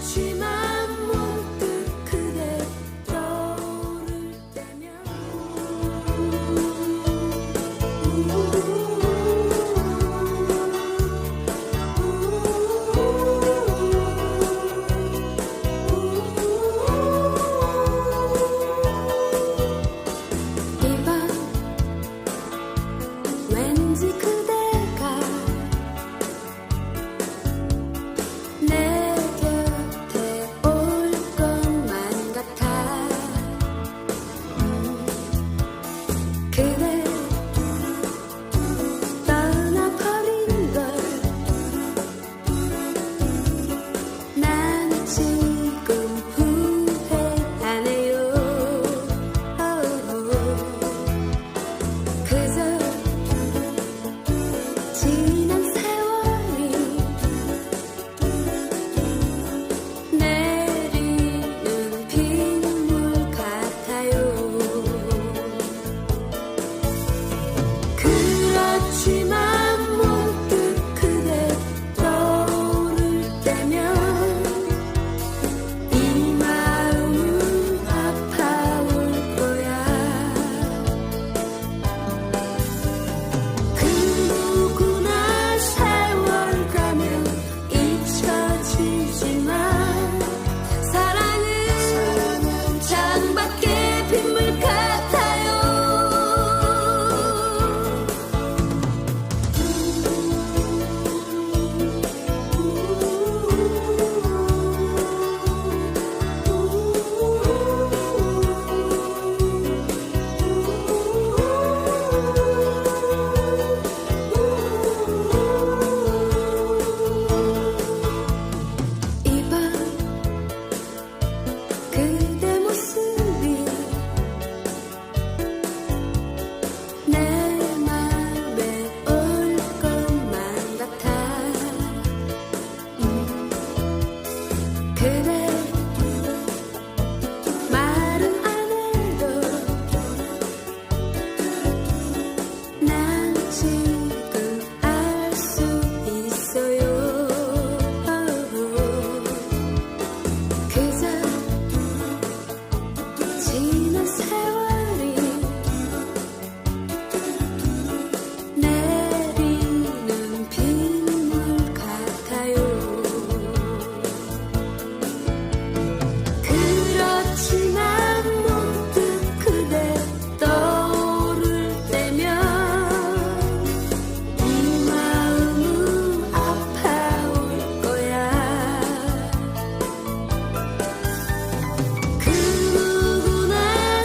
그렇지만 문득 그대 떠오를 때면 이 밤 왠지 그대가 내 곁에 올 것만 같아. 그대 떠나버린 걸 난 지금 후회하네요. 그저 지난 세월이 내리는 빗물 같아요. 그렇지만 문득 그대 떠오를 때면 이 마음은 아파올 거야. 그 누구나 세월 가면 잊혀지지만 사랑은 창밖의 빗물 같아요. 이 밤 그대 모습이 내 맘에 올 것만 같아. 그대 말은 안 해도 난 지금 알 수 있어요. 그저 지난 세월이 내리는 빗물 같아요. 그렇지만 문득 그대 떠오를 때면 이 마음은 아파올 거야. 그 누구나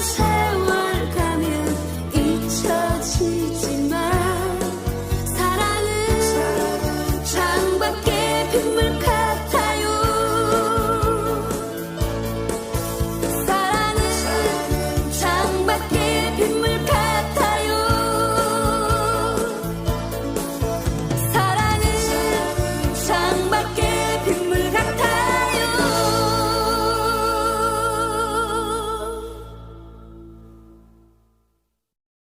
세월 가면 잊혀지지만 사랑은 창밖의 빗물 같아요. 사랑은 창밖의 빗물 같아요. 사랑은 창밖의